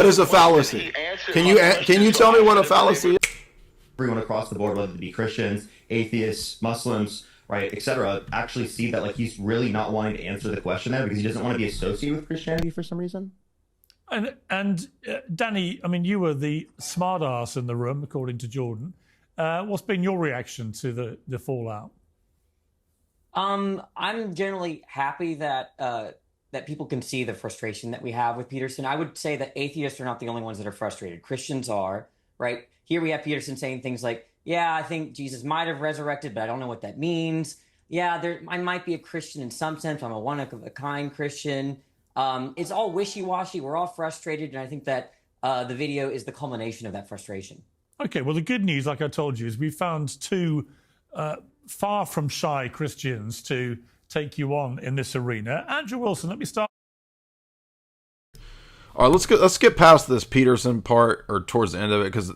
What is a fallacy? Can you tell me what a fallacy is? Everyone across the board, whether it be Christians, atheists, Muslims, right, etc., actually see that like he's really not wanting to answer the question there because he doesn't want to be associated with Christianity for some reason. And Danny, I mean, you were the smart ass in the room, according to Jordan. What's been your reaction to the fallout? I'm generally happy that that people can see the frustration that we have with Peterson. I would say that atheists are not the only ones that are frustrated. Christians are, right? Here we have Peterson saying things like, yeah, I think Jesus might have resurrected, but I don't know what that means. Yeah, I might be a Christian in some sense. I'm a one-of-a-kind Christian. It's all wishy-washy. We're all frustrated, and I think that the video is the culmination of that frustration. Okay, well, the good news, like I told you, is we found two far from shy Christians to take you on in this arena. Andrew Wilson, let me start. All right, let's get past this Peterson part, or towards the end of it, because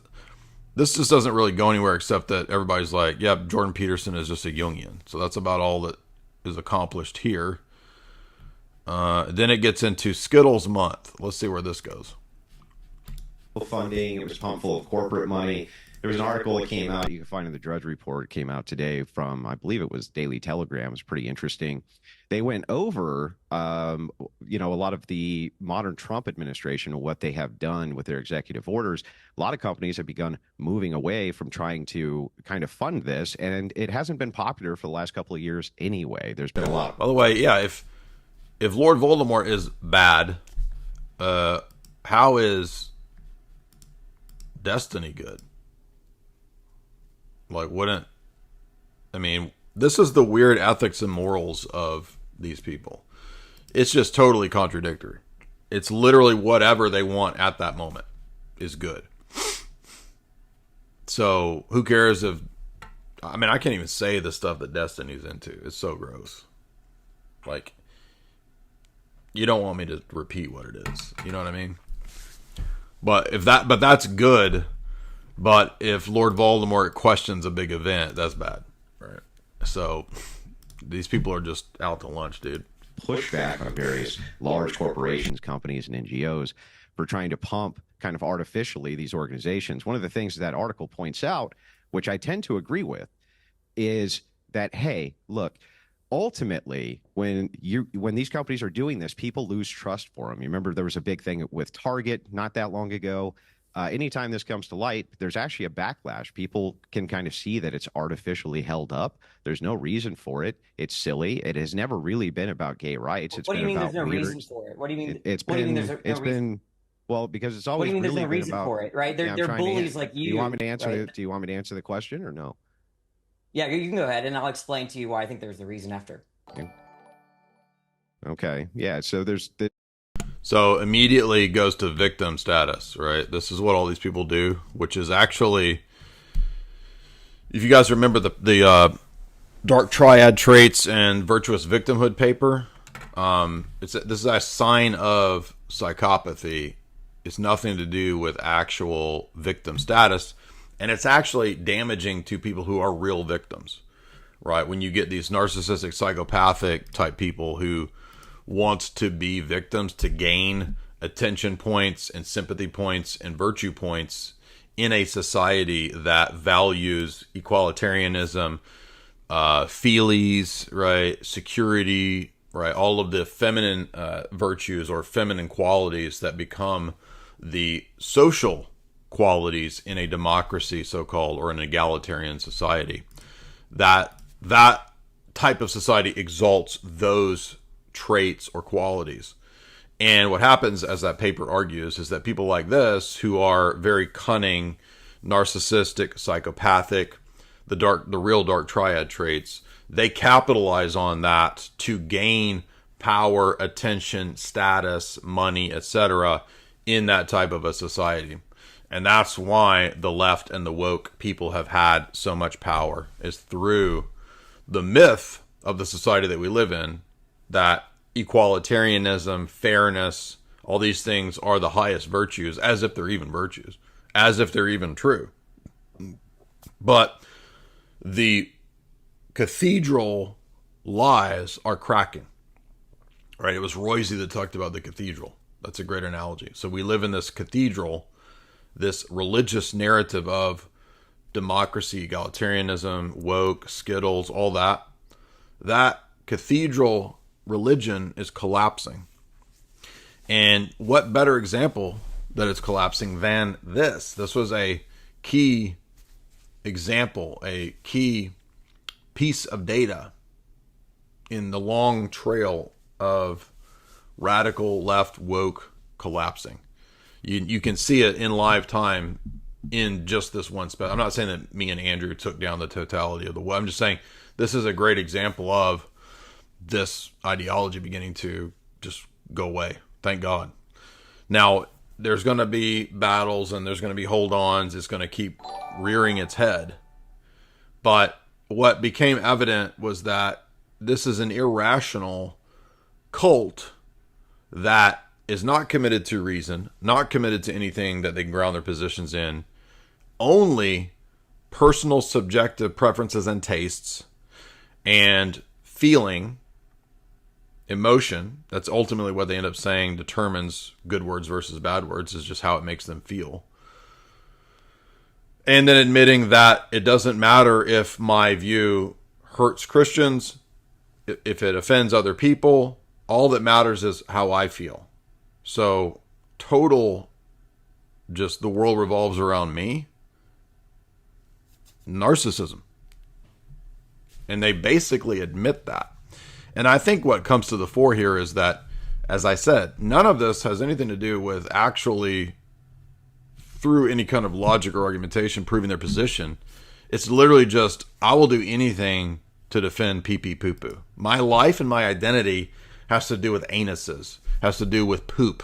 this just doesn't really go anywhere except that everybody's like, yeah, Jordan Peterson is just a Jungian. So that's about all that is accomplished here. Then it gets into Skittles month. Let's see where this goes. Funding, it was pumped full of corporate money. There was an article that came out, you can find in the Drudge Report, it came out today from, I believe it was Daily Telegram. It was pretty interesting. They went over, a lot of the modern Trump administration, what they have done with their executive orders. A lot of companies have begun moving away from trying to kind of fund this, and it hasn't been popular for the last couple of years anyway. There's been a lot. By the way, yeah, if Lord Voldemort is bad, how is Destiny good? Like, this is the weird ethics and morals of these people. It's just totally contradictory. It's literally whatever they want at that moment is good. So who cares if, I can't even say the stuff that Destiny's into. It's so gross. Like, you don't want me to repeat what it is. You know what I mean? But that's good. But if Lord Voldemort questions a big event, that's bad, right? So these people are just out to lunch, dude. Pushback on various large corporations, companies, and NGOs for trying to pump kind of artificially these organizations. One of the things that article points out, which I tend to agree with, is that, hey, look, ultimately, when these companies are doing this, people lose trust for them. You remember there was a big thing with Target not that long ago. Anytime this comes to light, there's actually a backlash. People can kind of see that it's artificially held up. There's no reason for it. It's silly. It has never really been about gay rights. What do you mean there's no reason for it? What do you mean? It's been well, because it's always really been about. There's no reason for it, right? They're bullies like you. Do you want me to answer? Right? Do you want me to answer the question or no? Yeah, you can go ahead, and I'll explain to you why I think there's the reason after. Okay. Yeah. So immediately goes to victim status, right? This is what all these people do, which is actually, if you guys remember the dark triad traits and virtuous victimhood paper, this is a sign of psychopathy. It's nothing to do with actual victim status, and it's actually damaging to people who are real victims, right? When you get these narcissistic, psychopathic type people who wants to be victims to gain attention points and sympathy points and virtue points in a society that values equalitarianism, feelies, right, security, right, all of the feminine virtues or feminine qualities that become the social qualities in a democracy, so-called, or an egalitarian society. That type of society exalts those traits or qualities. And what happens, as that paper argues, is that people like this, who are very cunning, narcissistic, psychopathic, the real dark triad traits, they capitalize on that to gain power, attention, status, money, etc. in that type of a society. And that's why the left and the woke people have had so much power, is through the myth of the society that we live in, that equalitarianism, fairness, all these things are the highest virtues, as if they're even virtues, as if they're even true. But the cathedral lies are cracking, right? It was Roisey that talked about the cathedral. That's a great analogy. So we live in this cathedral, this religious narrative of democracy, egalitarianism, woke, Skittles, all that. That cathedral religion is collapsing. And what better example that it's collapsing than this? This was a key example, a key piece of data in the long trail of radical left woke collapsing. You can see it in live time in just this one spot. I'm not saying that me and Andrew took down the totality of the web. I'm just saying this is a great example of this ideology beginning to just go away. Thank God. Now, there's going to be battles and there's going to be hold-ons. It's going to keep rearing its head. But what became evident was that this is an irrational cult that is not committed to reason, not committed to anything that they can ground their positions in, only personal subjective preferences and tastes and feeling, emotion. That's ultimately what they end up saying determines good words versus bad words, is just how it makes them feel. And then admitting that it doesn't matter if my view hurts Christians, if it offends other people, all that matters is how I feel. So total, just the world revolves around me. Narcissism. And they basically admit that. And I think what comes to the fore here is that, as I said, none of this has anything to do with actually, through any kind of logic or argumentation, proving their position. It's literally just, I will do anything to defend pee-pee poo-poo. My life and my identity has to do with anuses, has to do with poop.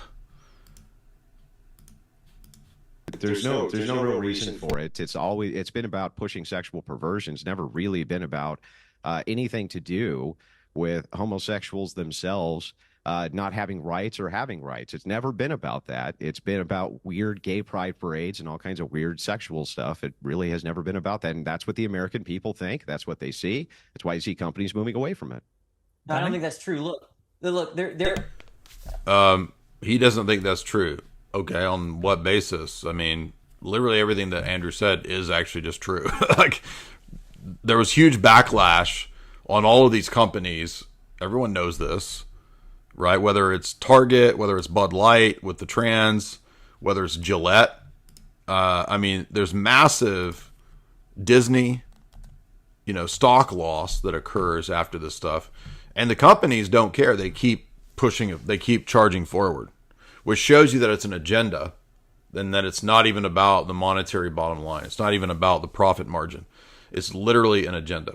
There's no real reason for it. It's been about pushing sexual perversion. It's never really been about anything to do with homosexuals themselves not having rights or having rights. It's never been about that. It's been about weird gay pride parades and all kinds of weird sexual stuff. It really has never been about that. And that's what the American people think. That's what they see. That's why you see companies moving away from it. No, I don't think that's true. Look, they're He doesn't think that's true. Okay, on what basis? I mean, literally everything that Andrew said is actually just true. Like, there was huge backlash on all of these companies. Everyone knows this, right? Whether it's Target, whether it's Bud Light with the trans, whether it's Gillette. I mean, there's massive Disney, stock loss that occurs after this stuff. And the companies don't care. They keep pushing it. They keep charging forward, which shows you that it's an agenda, and that it's not even about the monetary bottom line. It's not even about the profit margin. It's literally an agenda.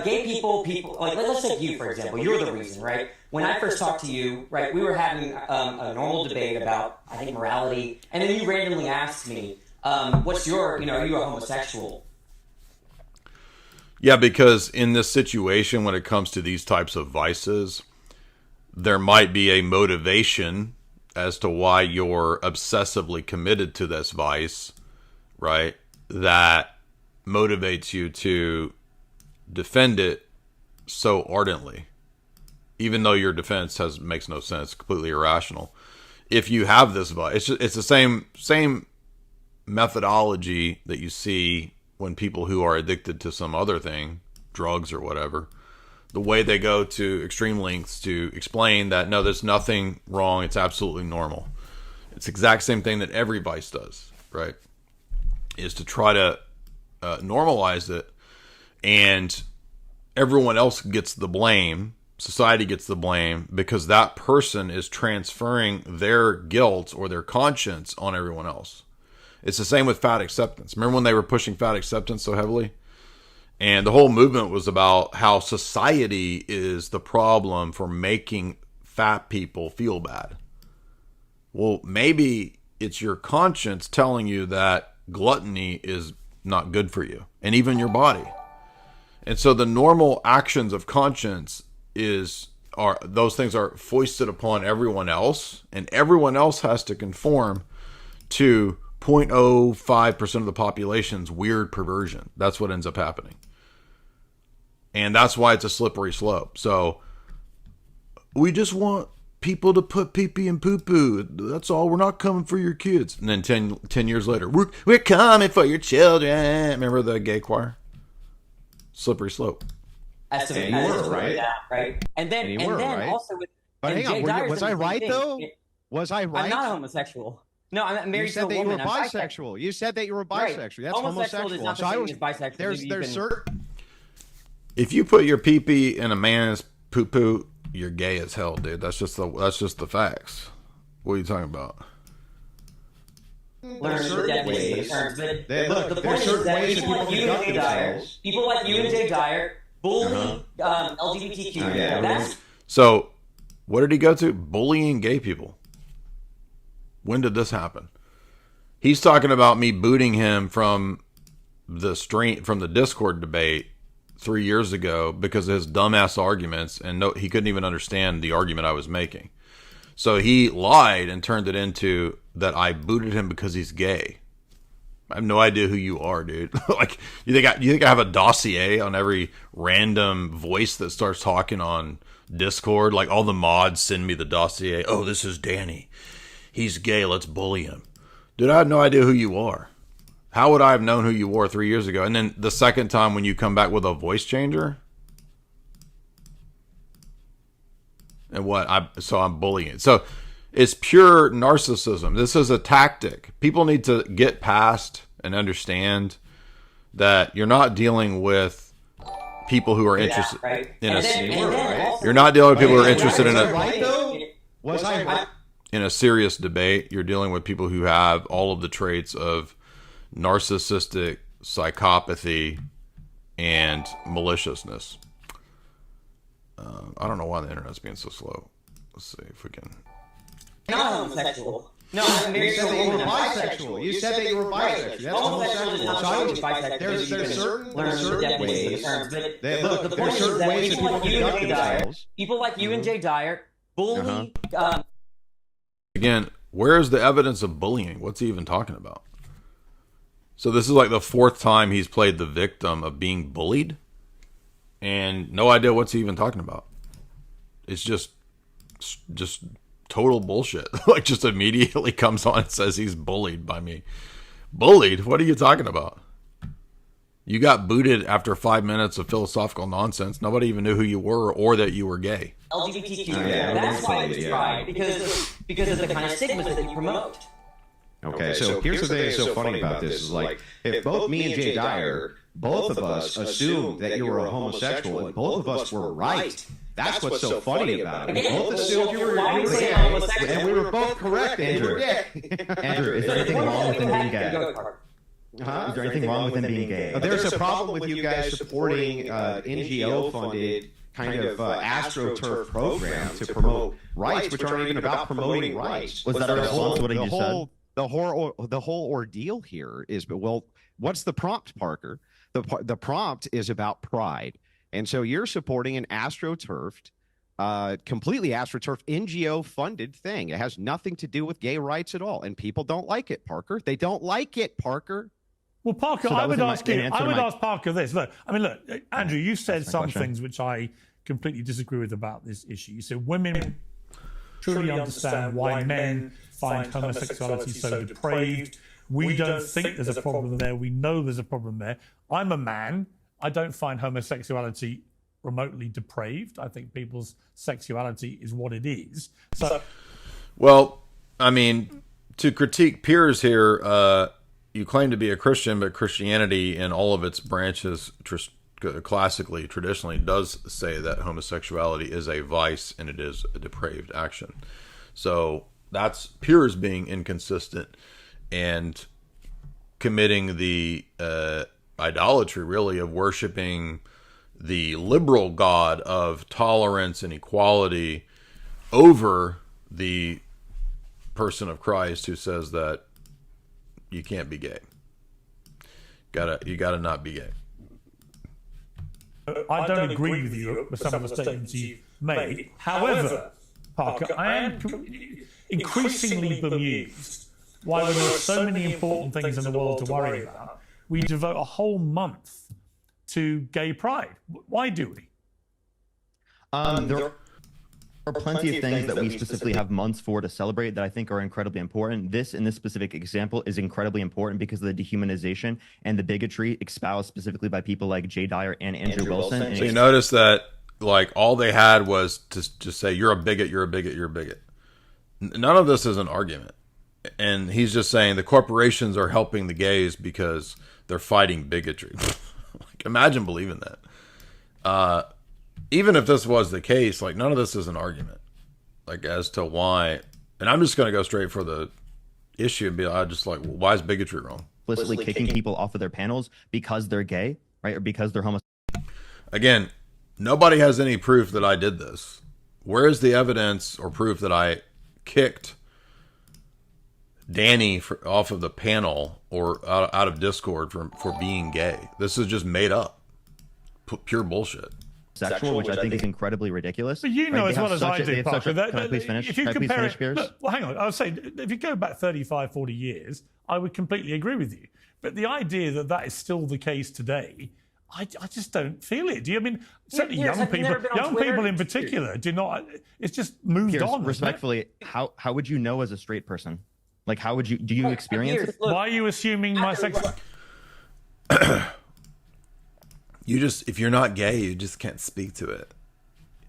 Gay people, like, let's take you, for example. You're the reason, right? When I first talked to you, right, we were having a normal debate about, I think, morality, and then you randomly asked me, what's your, are you a homosexual? Yeah, because in this situation, when it comes to these types of vices, there might be a motivation as to why you're obsessively committed to this vice, right? That motivates you to defend it so ardently, even though your defense makes no sense, completely irrational. If you have this vice, it's the same methodology that you see when people who are addicted to some other thing, drugs or whatever, the way they go to extreme lengths to explain that, no, there's nothing wrong, it's absolutely normal. It's the exact same thing that every vice does, right? Is to try to normalize it, and everyone else gets the blame, society gets the blame, because that person is transferring their guilt or their conscience on everyone else. It's the same with fat acceptance. Remember when they were pushing fat acceptance so heavily? And the whole movement was about how society is the problem for making fat people feel bad. Well, maybe it's your conscience telling you that gluttony is not good for you, and even your body. And so the normal actions of conscience are those things are foisted upon everyone else, and everyone else has to conform to 0.05% of the population's weird perversion. That's what ends up happening. And that's why it's a slippery slope. So we just want people to put pee-pee and poo-poo. That's all. We're not coming for your kids. And then 10 years later, we're coming for your children. Remember the gay choir? Slippery slope. Right? And then right? also with. But hang on, Dyer's was I right though? Was I right? I'm not homosexual. No, I'm married to a woman. You said that you were bisexual. You said that you were bisexual. Right. That's homosexual. Is not the same as bisexual. There's certain. If you put your pee-pee in a man's poo-poo, you're gay as hell, dude. That's just the facts. What are you talking about? There's certain ways. The point is that people like you and Jay Dyer bully LGBTQ. So, what did he go to? Bullying gay people. When did this happen? He's talking about me booting him from the Discord debate 3 years ago because of his dumbass arguments, and he couldn't even understand the argument I was making. So he lied and turned it into that I booted him because he's gay. I have no idea who you are, dude. Like, you think I have a dossier on every random voice that starts talking on Discord? Like, all the mods send me the dossier. Oh, this is Danny. He's gay. Let's bully him. Dude, I have no idea who you are. How would I have known who you were 3 years ago? And then the second time when you come back with a voice changer? And what? I'm bullying. So it's pure narcissism. This is a tactic. People need to get past and understand that you're not dealing with people who are interested You're not dealing with people who are interested in in a serious debate. You're dealing with people who have all of the traits of narcissistic psychopathy and maliciousness. I don't know why the internet's being so slow. Let's see if we can. Not homosexual. No, I'm married to a woman. I'm bisexual. You said that you were bisexual. That's homosexual. There's certain ways. There's certain ways that people conduct themselves. People like you and Jay Dyer bully. Again, where's the evidence of bullying? What's he even talking about? So this is like the fourth time he's played the victim of being bullied, and no idea what's he even talking about. It's just total bullshit. Like, just immediately comes on and says he's bullied by me. Bullied? What are you talking about? You got booted after 5 minutes of philosophical nonsense. Nobody even knew who you were or that you were gay. LGBTQ. That's why it's tried, because of the kind of stigmas that you promote. Okay, so here's the thing that's so funny about this is, like, if both me and Jay Dyer, both of us assumed that you were a homosexual, and both of us were right. That's what's so funny about it. We both assumed you were gay, and we were both correct, Andrew. Andrew, is there anything wrong with him being gay? Is there anything wrong with him being gay? There's a problem with you guys supporting NGO-funded kind of AstroTurf program to promote rights, which aren't even about promoting rights. Was that a response to what he just said? The whole ordeal here is, well, what's the prompt, Parker? The prompt is about pride. And so you're supporting an AstroTurfed, completely AstroTurf NGO-funded thing. It has nothing to do with gay rights at all. And people don't like it, Parker. They don't like it, Parker. Well, Parker, So I would ask ask Parker this. Look, Andrew, you said some things which I completely disagree with about this issue. You said women truly understand why men find homosexuality so depraved. We don't think there's a problem there. We know there's a problem there. I'm a man. I don't find homosexuality remotely depraved. I think people's sexuality is what it is. So, well, I mean, to critique Piers here, you claim to be a Christian, but Christianity in all of its branches classically, traditionally, does say that homosexuality is a vice and it is a depraved action. So that's Piers being inconsistent and committing the idolatry, really, of worshiping the liberal God of tolerance and equality over the person of Christ who says that you can't be gay. You gotta not be gay. I don't agree with you with some of the statements you've made. However, Parker, I am increasingly bemused why, when there are so many important things in the world to worry about, we devote a whole month to gay pride. Why do we? are plenty of things that we specifically have months for to celebrate that I think are incredibly important. This, in this specific example, is incredibly important because of the dehumanization and the bigotry espoused specifically by people like Jay Dyer and Andrew Wilson. So you notice that, like, all they had was to just say, you're a bigot, you're a bigot, you're a bigot. None of this is an argument. And he's just saying the corporations are helping the gays because they're fighting bigotry. Like, imagine believing that. Even if this was the case, like, none of this is an argument, like, as to why. And I'm just going to go straight for the issue and be just like, well, why is bigotry wrong? Explicitly kicking people off of their panels because they're gay, right? Or because they're homosexual. Again, nobody has any proof that I did this. Where is the evidence or proof that I kicked Danny off of the panel or out of Discord for being gay? This is just made up. Pure bullshit. Sexual, which I think is incredibly ridiculous. But you know, right? As well as I do, Parker, can I please finish? If you compare it, Piers? Look, well, hang on. I would say, if you go back 35, 40 years, I would completely agree with you. But the idea that that is still the case today, I just don't feel it. Do you? I mean, certainly young people in particular, do not. It's just moved Piers, on. Respectfully, how would you know as a straight person? Like, how would you? Do you experience it? Look, why are you assuming my sex? You just, if you're not gay, you just can't speak to it.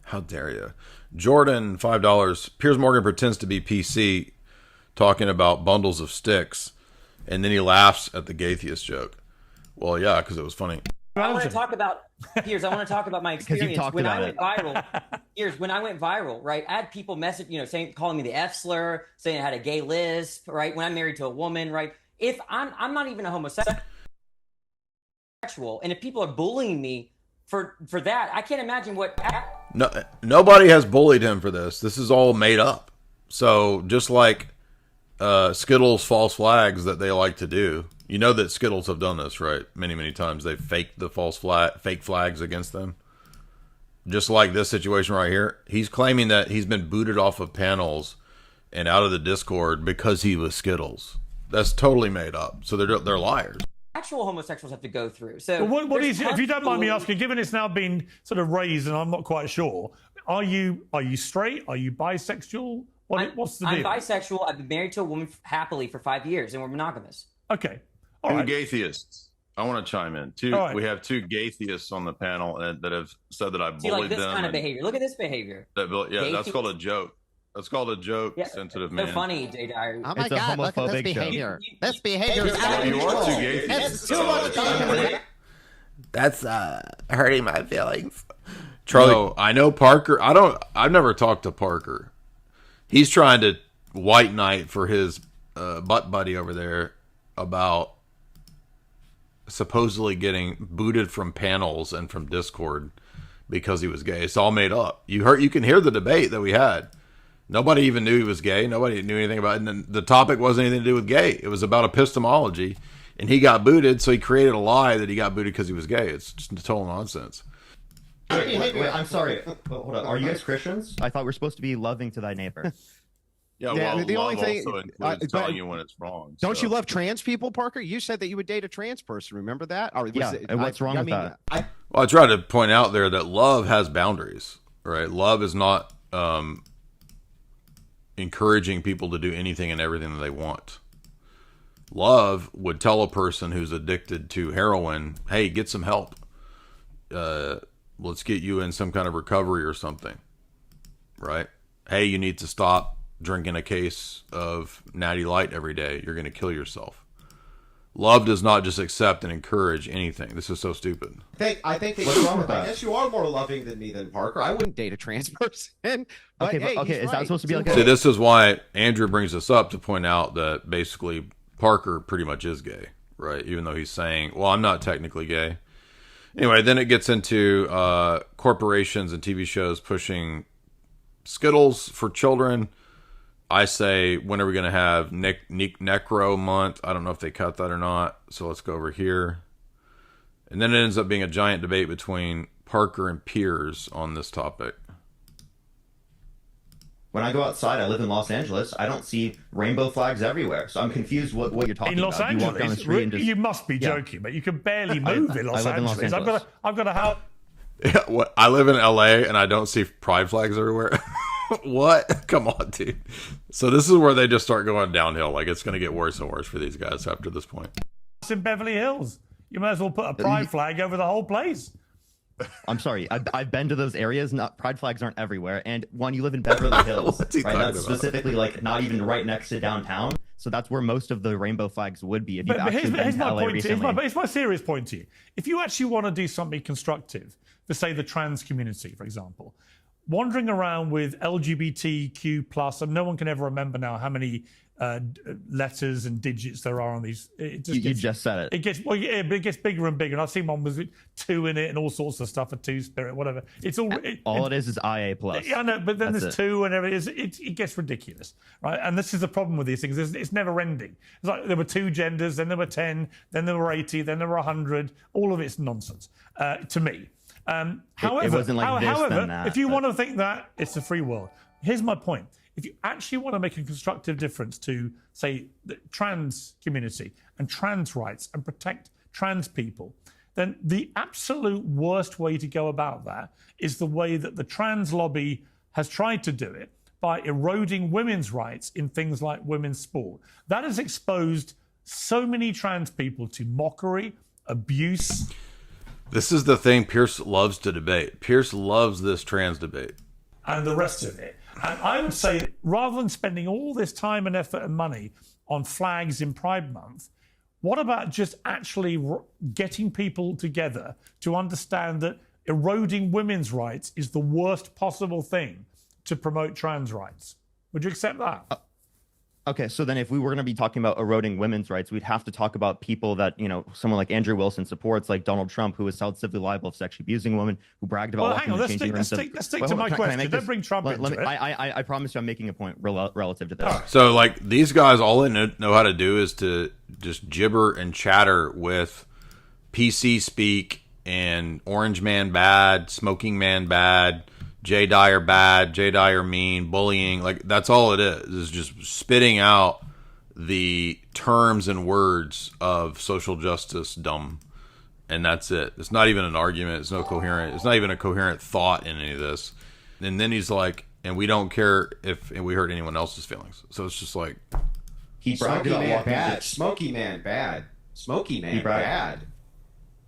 How dare you? Jordan, $5. Piers Morgan pretends to be PC, talking about bundles of sticks, and then he laughs at the gaytheist joke. Well, yeah, because it was funny. I want to talk about Piers. I want to talk about my experience when I went viral. Piers, when I went viral, right? I had people message, calling me the F slur, saying I had a gay lisp, right? When I'm married to a woman, right? If I'm not even a homosexual, and if people are bullying me for that, I can't imagine what. No, nobody has bullied him for this. This is all made up. So just like Skittles false flags that they like to do. You know that Skittles have done this, right? Many, many times. They've faked the fake flags against them. Just like this situation right here. He's claiming that he's been booted off of panels and out of the Discord because he was Skittles. That's totally made up. So they're liars. Actual homosexuals have to go through. So what is, if you don't mind me asking, given it's now been sort of raised and I'm not quite sure, are you straight? Are you bisexual? What's the deal? I'm bisexual. I've been married to a woman happily for 5 years, and we're monogamous. Okay. Two gaytheists. I want to chime in. We have two gaytheists on the panel that have said that I bullied them. Like this kind of behavior. Look at this behavior. That's called a joke. That's called a joke, sensitive man. So funny, Jay Dyer. Oh my God, look at this behavior. This behavior is out of control. You are too gaytheist. It's too much. That's hurting my feelings. Charlie, no, I know Parker. I've never talked to Parker. He's trying to white knight for his butt buddy over there about supposedly getting booted from panels and from Discord because he was gay. It's all made up. You can hear the debate that we had. Nobody even knew he was gay. Nobody knew anything about it. And the topic wasn't anything to do with gay. It was about epistemology. And he got booted, so he created a lie that he got booted because he was gay. It's just total nonsense. Wait, I'm sorry. Hold on. Are you guys Christians? I thought we were supposed to be loving to thy neighbor. Well, the only thing also includes telling you when it's wrong. Don't you love trans people, Parker? You said that you would date a trans person. Remember that? Or and what's wrong with that? Well, I try to point out there that love has boundaries, right? Love is not encouraging people to do anything and everything that they want. Love would tell a person who's addicted to heroin, hey, get some help. Let's get you in some kind of recovery or something, right? Hey, you need to stop drinking a case of Natty Light every day. You're going to kill yourself. Love does not just accept and encourage anything. This is so stupid. I think what's wrong with that? I guess you are more loving than me than Parker. I wouldn't date a trans person. Okay, is that supposed to be like See, this is why Andrew brings this up to point out that basically Parker pretty much is gay, right? Even though he's saying, well, I'm not technically gay. Anyway, then it gets into corporations and TV shows pushing Skittles for children. I say, when are we going to have Necro Month? I don't know if they cut that or not. So let's go over here. And then it ends up being a giant debate between Parker and Piers on this topic. When I go outside, I live in Los Angeles. I don't see rainbow flags everywhere. So I'm confused what you're talking about. In Los Angeles? You must be joking, but you can barely move in Los Angeles. I've got a house. Yeah, I live in LA and I don't see pride flags everywhere. What? Come on, dude. So this is where they just start going downhill. Like, it's going to get worse and worse for these guys after this point. It's in Beverly Hills. You might as well put a pride flag over the whole place. I'm sorry. I've been to those areas. Not pride flags aren't everywhere. And one, you live in Beverly Hills, What's he right? talking That's about? specifically like not even right next to downtown. So that's where most of the rainbow flags would be. If you've actually been to LA recently. Here's my serious point to you. If you actually want to do something constructive, for say the trans community, for example, wandering around with LGBTQ plus, and no one can ever remember now how many letters and digits there are on these. You just said it. It gets but it gets bigger and bigger. And I've seen one with 2 in it and all sorts of stuff, a 2-spirit, whatever. It's all. It is IA plus. Yeah, I know, but then That's there's it. 2 and everything. It gets ridiculous, right? And this is the problem with these things. It's never ending. It's like there were 2 genders, then there were 10, then there were 80, then there were 100. All of it's nonsense to me. However, it wasn't like this, however, then that, if you but- want to think that, it's a free world. Here's my point. If you actually want to make a constructive difference to, say, the trans community and trans rights and protect trans people, then the absolute worst way to go about that is the way that the trans lobby has tried to do it, by eroding women's rights in things like women's sport. That has exposed so many trans people to mockery, abuse. This is the thing Pierce loves to debate. Pierce loves this trans debate. And the rest of it. And I would say, rather than spending all this time and effort and money on flags in Pride Month, what about just actually getting people together to understand that eroding women's rights is the worst possible thing to promote trans rights? Would you accept that? Okay, so then if we were going to be talking about eroding women's rights, we'd have to talk about people that, someone like Andrew Wilson supports, like Donald Trump, who is held civilly liable for sexually abusing a woman, who bragged about Well, hang on, let's stick to my question. Don't bring Trump into it. I promise you I'm making a point relative to this. So, like, these guys, all they know how to do is to just gibber and chatter with PC speak and Orange Man bad, Smoking Man bad, Dyer bad, Dyer mean, bullying. Like, that's all it is just spitting out the terms and words of social justice dumb. And that's it. It's not even an argument. It's not even a coherent thought in any of this. And then he's like, and we don't care if we hurt anyone else's feelings. So it's just like, He bragged about walking bad. Smoky Man bad. Smoky Man bad.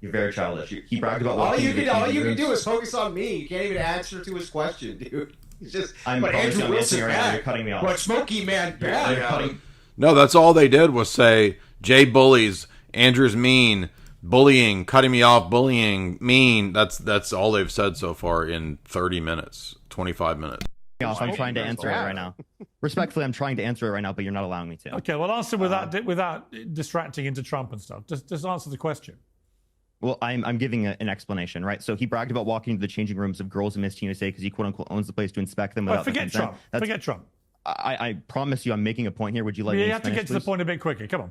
You're very childish. He bragged about All you can do is focus on me. You can't even answer to his question, dude. He's just. But Andrew Wilson bad. You're cutting me off. But Smoky Man bad. no, that's all they did was say, Jay bullies, Andrew's mean, bullying, cutting me off, bullying, mean. That's all they've said so far in 30 minutes, 25 minutes. I'm trying to answer it right now. Respectfully, I'm trying to answer it right now, but you're not allowing me to. Okay, well, answer without distracting into Trump and stuff. Just answer the question. Well, I'm giving an explanation, right? So he bragged about walking into the changing rooms of girls in Miss USA because he quote unquote owns the place to inspect them without Forget consent. Trump. Forget Trump. I promise you, I'm making a point here. Would you like me to You have to finish, get to the please? point a bit quicker. Come on.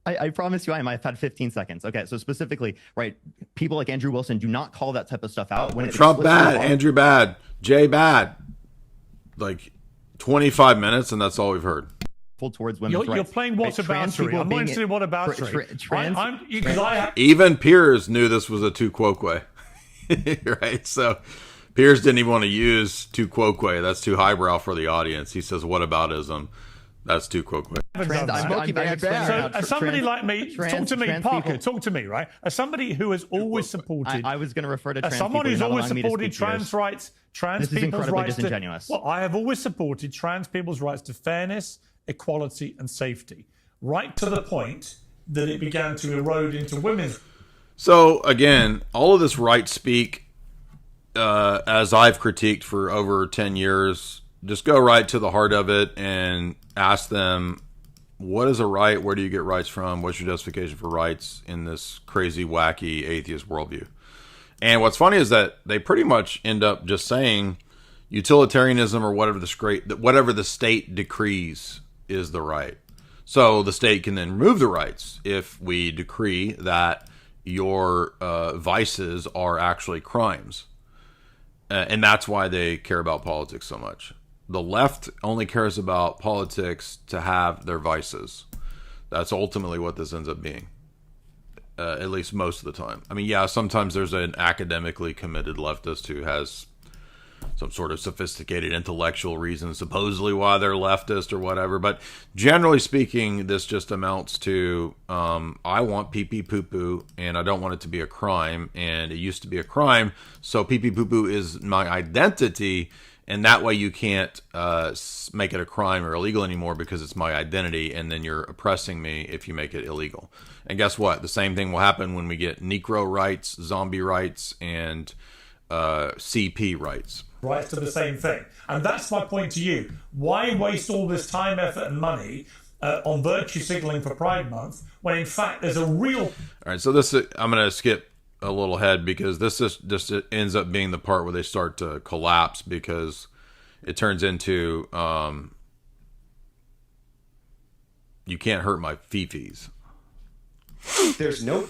I promise you I am. I've had 15 seconds. Okay, so specifically, right, people like Andrew Wilson do not call that type of stuff out. When Trump bad, Andrew bad, Jay bad. Like 25 minutes, and that's all we've heard. Towards women's You're rights. playing whataboutery. I'm not interested in whataboutery. Even Piers knew this was a tu quoque, right? So Piers didn't even want to use tu quoque. That's too highbrow for the audience. He says, "What aboutism?" That's tu quoque. As somebody like me, talk to me, Parker. Talk to me, right? As somebody who has always supported, I was going to refer to trans as someone people, who's you're not always allowing me to supported speak, trans Piers. rights, trans This is people's incredibly rights. disingenuous. Well, I have always supported trans people's rights to fairness, equality, and safety, right to the point that it began to erode into women's. So again, all of this right speak, as I've critiqued for over 10 years, just go right to the heart of it and ask them, what is a right? Where do you get rights from? What's your justification for rights in this crazy, wacky atheist worldview? And what's funny is that they pretty much end up just saying utilitarianism or whatever the state decrees is the right. So the state can then remove the rights if we decree that your vices are actually crimes. And that's why they care about politics so much. The left only cares about politics to have their vices. That's ultimately what this ends up being. At least most of the time. I mean, yeah, sometimes there's an academically committed leftist who has some sort of sophisticated intellectual reason, supposedly why they're leftist or whatever. But generally speaking, this just amounts to, I want pee-pee poo-poo, and I don't want it to be a crime, and it used to be a crime, so pee-pee poo-poo is my identity, and that way you can't make it a crime or illegal anymore because it's my identity, and then you're oppressing me if you make it illegal. And guess what? The same thing will happen when we get Negro rights, zombie rights, and CP rights. Rights to the same thing. And that's my point to you. Why waste all this time, effort, and money on virtue signaling for Pride Month when in fact there's a real... All right, so this I'm going to skip a little ahead because this is just ends up being the part where they start to collapse because it turns into you can't hurt my fifis. There's no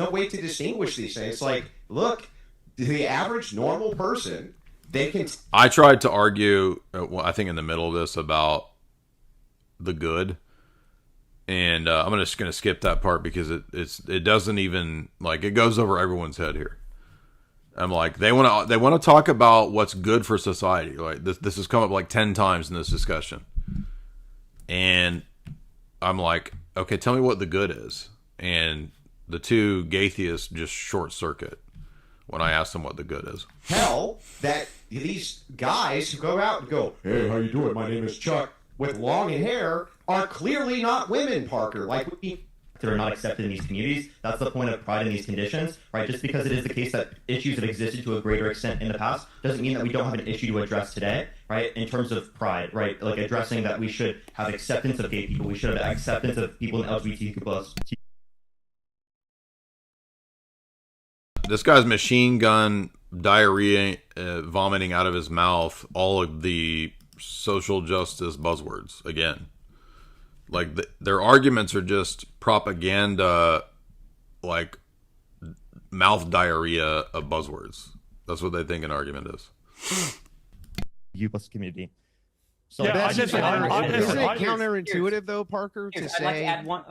way to distinguish these things. Like, look, the average normal person, they can... I tried to argue, I think in the middle of this, about the good, and I'm just going to skip that part because it doesn't even, like, it goes over everyone's head here. I'm like, they want to talk about what's good for society. Like this has come up like 10 times in this discussion, and I'm like, okay, tell me what the good is. And the two Gaitheists just short circuit when I ask them what the good is. Hell, that these guys who go out and go, hey, how you doing? My name is Chuck, with long hair, are clearly not women, Parker. Like, they're not accepted in these communities. That's the point of pride in these conditions, right? Just because it is the case that issues have existed to a greater extent in the past doesn't mean that we don't have an issue to address today, right? In terms of pride, right? Like addressing that we should have acceptance of gay people. We should have acceptance of people in LGBTQ+. This guy's machine gun diarrhea, vomiting out of his mouth, all of the social justice buzzwords again. Like their arguments are just propaganda, like mouth diarrhea of buzzwords. That's what they think an argument is. U plus community. So Yeah, isn't it counterintuitive though, Parker, to I'd say like to add one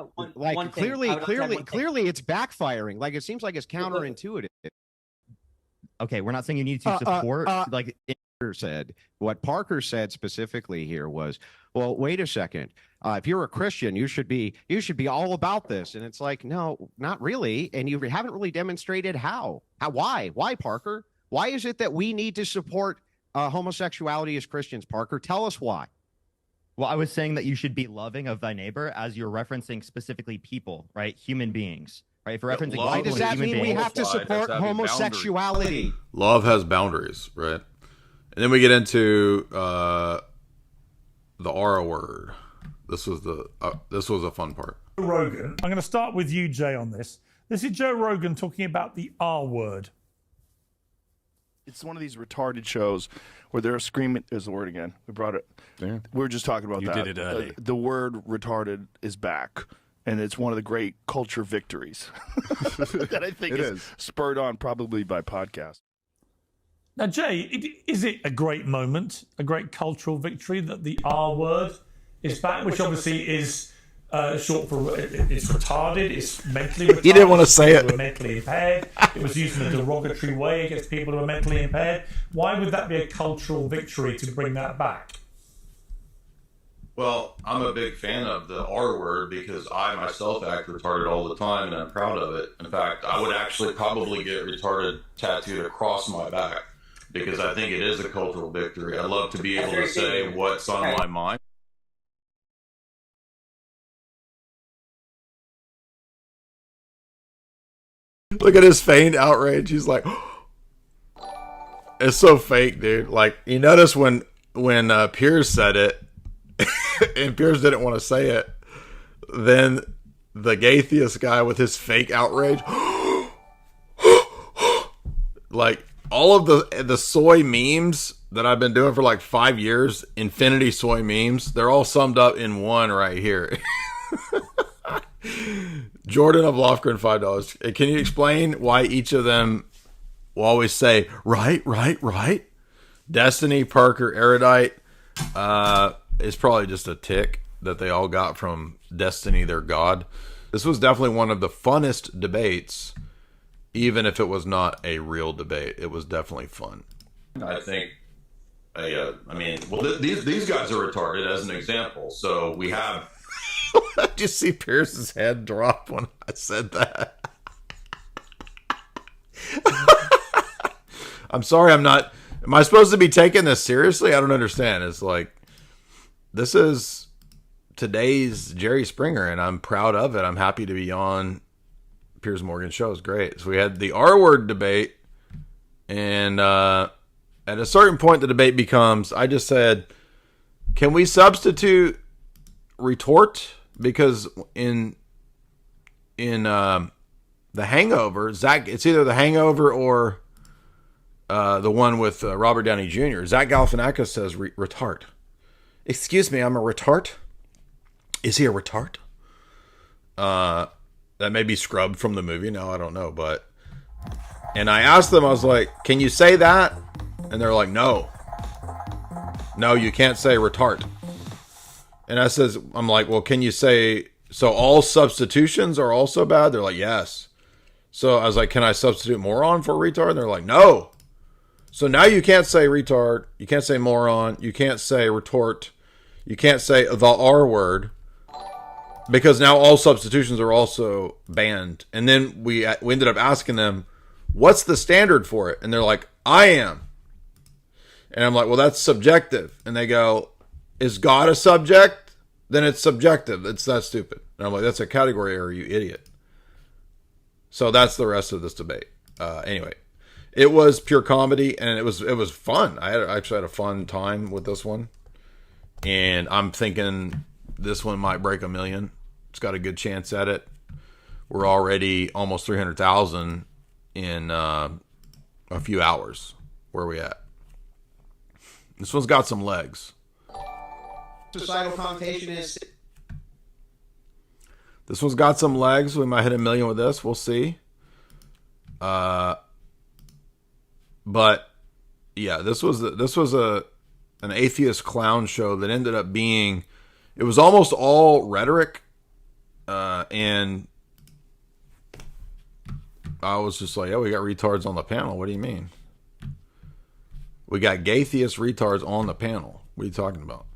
thing. clearly it's backfiring. Like it seems like it's counterintuitive. Okay, we're not saying you need to support like said. What Parker said specifically here was, well, wait a second. If you're a Christian, you should be all about this. And it's like, no, not really. And you haven't really demonstrated how. Why, Parker? Why is it that we need to support homosexuality as Christians, Parker? Tell us why. Well, I was saying that you should be loving of thy neighbor as you're referencing specifically people, right? Human beings, right? If you're referencing why does that mean we have to support homosexuality? Love has boundaries, right? And then we get into the R word. This was a fun part. Rogan. I'm going to start with you, Jay, on this. This is Joe Rogan talking about the R word. It's one of these retarded shows where they're screaming. There's the word again. We brought it. Yeah. We were just talking about that. You did it early. The word retarded is back, and it's one of the great culture victories that I think is spurred on probably by podcasts. Now, Jay, is it a great moment, a great cultural victory that the R word is back, which obviously is short for it's retarded, it's mentally retarded. He didn't want to say it. Who are mentally impaired. It was used in a derogatory way against people who are mentally impaired. Why would that be a cultural victory to bring that back? Well, I'm a big fan of the R word because I myself act retarded all the time and I'm proud of it. In fact, I would actually probably get retarded tattooed across my back because I think it is a cultural victory. I love to be able to say what's on my mind. Look at his feigned outrage. He's like, it's so fake, dude. Like, you notice when Piers said it, and Piers didn't want to say it, then the Gaitheists guy with his fake outrage, like all of the soy memes that I've been doing for like 5 years, infinity soy memes, they're all summed up in one right here. Jordan of Lofgren, $5. Can you explain why each of them will always say right? Destiny, Parker, Erudite. It's probably just a tick that they all got from Destiny, their god. This was definitely one of the funnest debates, even if it was not a real debate. It was definitely fun. I think these guys are retarded as an example. So we have. Did you see Pierce's head drop when I said that? I'm sorry, I'm not. Am I supposed to be taking this seriously? I don't understand. It's like, this is today's Jerry Springer, and I'm proud of it. I'm happy to be on Piers Morgan's show. It's great. So we had the R word debate, and at a certain point, the debate becomes, I just said, can we substitute retort? Because in The Hangover, it's either The Hangover or the one with Robert Downey Jr. Zach Galifianakis says retard. Excuse me, I'm a retard? Is he a retard? That may be scrubbed from the movie. No, I don't know. And I asked them, I was like, can you say that? And they're like, no. No, you can't say retard. And I'm like, well, can you say, so all substitutions are also bad? They're like, yes. So I was like, can I substitute moron for retard? And they're like, no. So now you can't say retard. You can't say moron. You can't say retort. You can't say the R word. Because now all substitutions are also banned. And then we ended up asking them, what's the standard for it? And they're like, I am. And I'm like, well, that's subjective. And they go, is God a subject? Then it's subjective. It's that stupid. And I'm like, that's a category error, you idiot. So that's the rest of this debate. Anyway, it was pure comedy, and it was fun. I actually had a fun time with this one. And I'm thinking this one might break 1 million. It's got a good chance at it. We're already almost 300,000 in a few hours. Where are we at? This one's got some legs. Societal connotation is. This one's got some legs. We might hit 1 million with this. We'll see. But yeah, this was an atheist clown show that ended up being. It was almost all rhetoric, and I was just like, "Oh, we got retards on the panel. What do you mean? We got gay-theist retards on the panel. What are you talking about?"